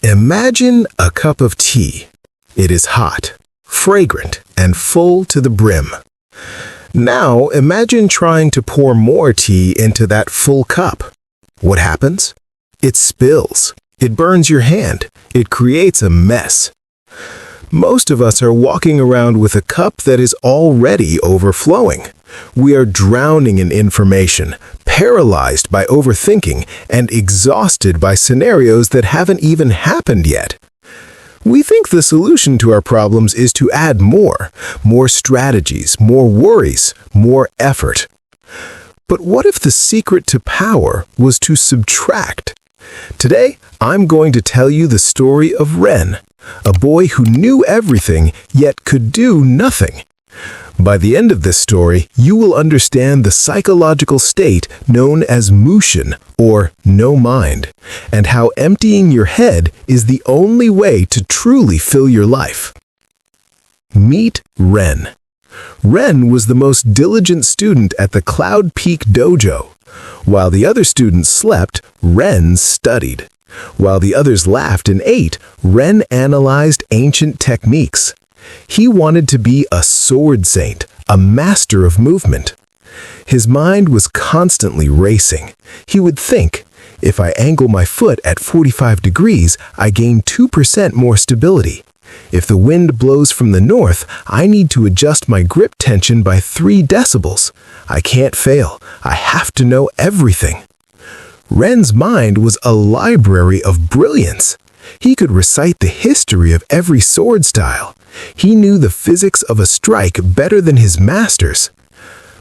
Imagine a cup of tea. It is hot, fragrant, and full to the brim. Now imagine trying to pour more tea into that full cup. What happens? It spills. It burns your hand. It creates a mess. Most of us are walking around with a cup that is already overflowing. We are drowning in information, paralyzed by overthinking, and exhausted by scenarios that haven't even happened yet. We think the solution to our problems is to add more strategies, more worries, more effort. But what if the secret to power was to subtract? Today, I'm going to tell you the story of Ren, a boy who knew everything yet could do nothing. By the end of this story, you will understand the psychological state known as mushin, or no mind, and how emptying your head is the only way to truly fill your life. Meet Ren. Ren was the most diligent student at the Cloud Peak Dojo. While the other students slept, Ren studied. While the others laughed and ate, Ren analyzed ancient techniques. He wanted to be a sword saint, a master of movement. His mind was constantly racing. He would think, if I angle my foot at 45 degrees, I gain 2% more stability. If the wind blows from the north, I need to adjust my grip tension by 3 decibels. I can't fail. I have to know everything. Ren's mind was a library of brilliance. He could recite the history of every sword style. He knew the physics of a strike better than his masters.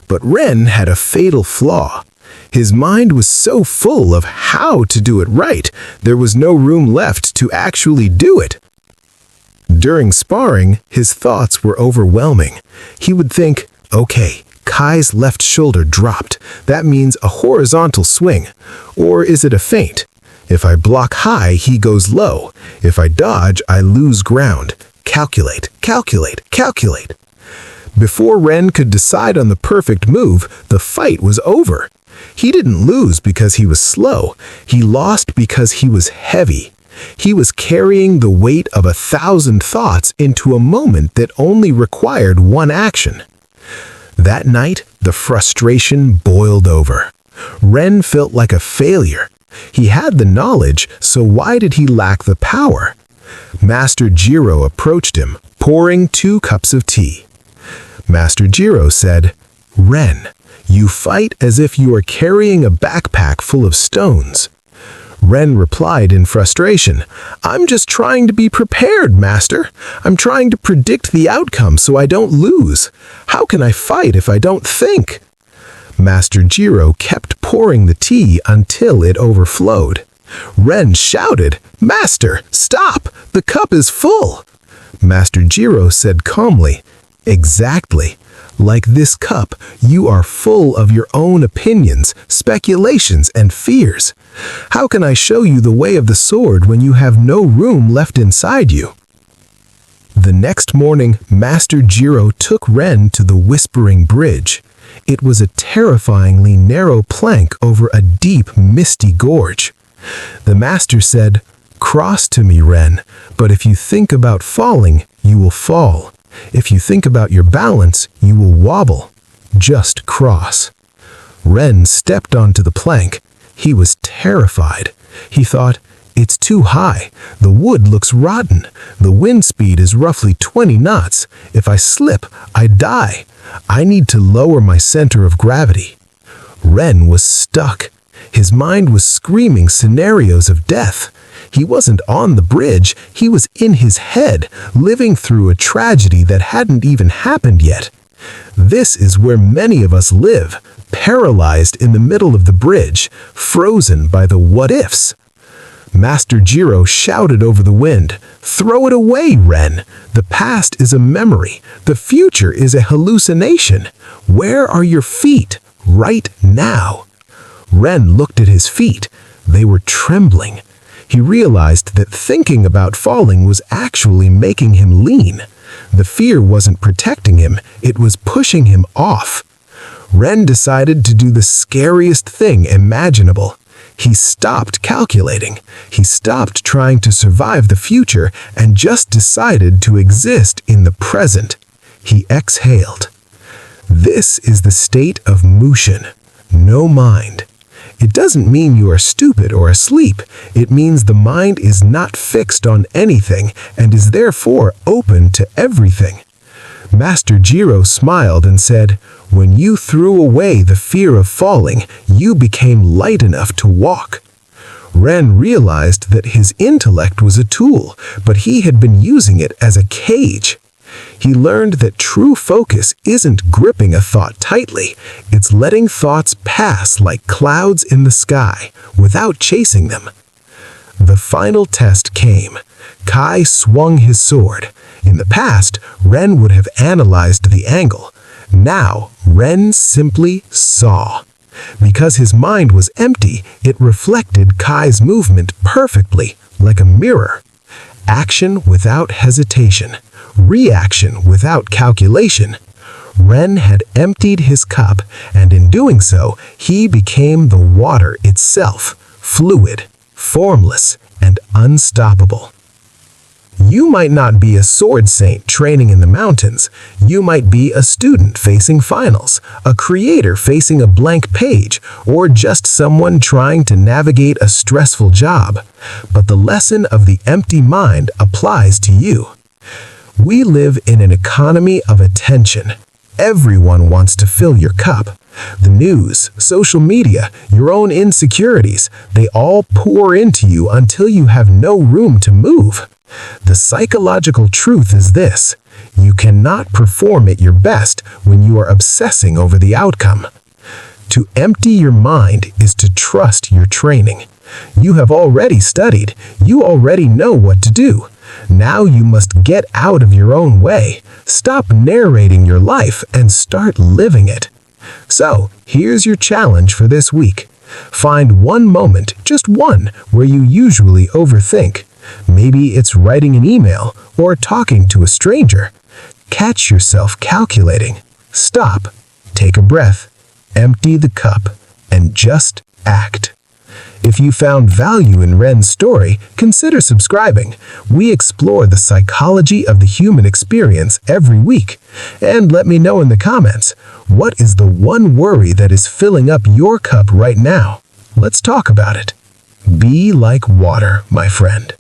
But Ren had a fatal flaw. His mind was so full of how to do it right, there was no room left to actually do it. During sparring, his thoughts were overwhelming. He would think, okay, Kai's left shoulder dropped. That means a horizontal swing. Or is it a feint? If I block high, he goes low. If I dodge, I lose ground. Calculate, calculate, calculate. Before Ren could decide on the perfect move, the fight was over. He didn't lose because he was slow. He lost because he was heavy. He was carrying the weight of 1,000 thoughts into a moment that only required one action. That night, the frustration boiled over. Ren felt like a failure. He had the knowledge, so why did he lack the power? Master Jiro approached him, pouring 2 cups of tea. Master Jiro said, "Ren, you fight as if you are carrying a backpack full of stones." Ren replied in frustration, "I'm just trying to be prepared, Master. I'm trying to predict the outcome so I don't lose. How can I fight if I don't think?" Master Jiro kept pouring the tea until it overflowed. Ren shouted, "Master, stop! The cup is full!" Master Jiro said calmly, "Exactly. Like this cup, you are full of your own opinions, speculations, and fears. How can I show you the way of the sword when you have no room left inside you?" The next morning, Master Jiro took Ren to the Whispering Bridge. It was a terrifyingly narrow plank over a deep, misty gorge. The master said, "Cross to me, Ren, but if you think about falling, you will fall. If you think about your balance, you will wobble. Just cross." Ren stepped onto the plank. He was terrified. He thought, "It's too high. The wood looks rotten. The wind speed is roughly 20 knots. If I slip, I die. I need to lower my center of gravity." Ren was stuck. His mind was screaming scenarios of death. He wasn't on the bridge, he was in his head, living through a tragedy that hadn't even happened yet. This is where many of us live, paralyzed in the middle of the bridge, frozen by the what-ifs. Master Jiro shouted over the wind, "Throw it away, Ren! The past is a memory. The future is a hallucination. Where are your feet? Right now." Ren looked at his feet. They were trembling. He realized that thinking about falling was actually making him lean. The fear wasn't protecting him, it was pushing him off. Ren decided to do the scariest thing imaginable. He stopped calculating. He stopped trying to survive the future and just decided to exist in the present. He exhaled. This is the state of motion, no mind. It doesn't mean you are stupid or asleep. It means the mind is not fixed on anything and is therefore open to everything. Master Jiro smiled and said, "When you threw away the fear of falling, you became light enough to walk." Ren realized that his intellect was a tool, but he had been using it as a cage. He learned that true focus isn't gripping a thought tightly, it's letting thoughts pass like clouds in the sky, without chasing them. The final test came. Kai swung his sword. In the past, Ren would have analyzed the angle. Now, Ren simply saw. Because his mind was empty, it reflected Kai's movement perfectly, like a mirror. Action without hesitation. Reaction without calculation. Ren had emptied his cup, and in doing so, he became the water itself, fluid, formless, and unstoppable. You might not be a sword saint training in the mountains. You might be a student facing finals, a creator facing a blank page, or just someone trying to navigate a stressful job. But the lesson of the empty mind applies to you. We live in an economy of attention. Everyone wants to fill your cup. The news, social media, your own insecurities, they all pour into you until you have no room to move. The psychological truth is this: you cannot perform at your best when you are obsessing over the outcome. To empty your mind is to trust your training. You have already studied. You already know what to do. Now you must get out of your own way. Stop narrating your life and start living it. So, here's your challenge for this week. Find one moment, just one, where you usually overthink. Maybe it's writing an email or talking to a stranger. Catch yourself calculating. Stop, take a breath, empty the cup, and just act. If you found value in Ren's story, consider subscribing. We explore the psychology of the human experience every week. And let me know in the comments, what is the one worry that is filling up your cup right now? Let's talk about it. Be like water, my friend.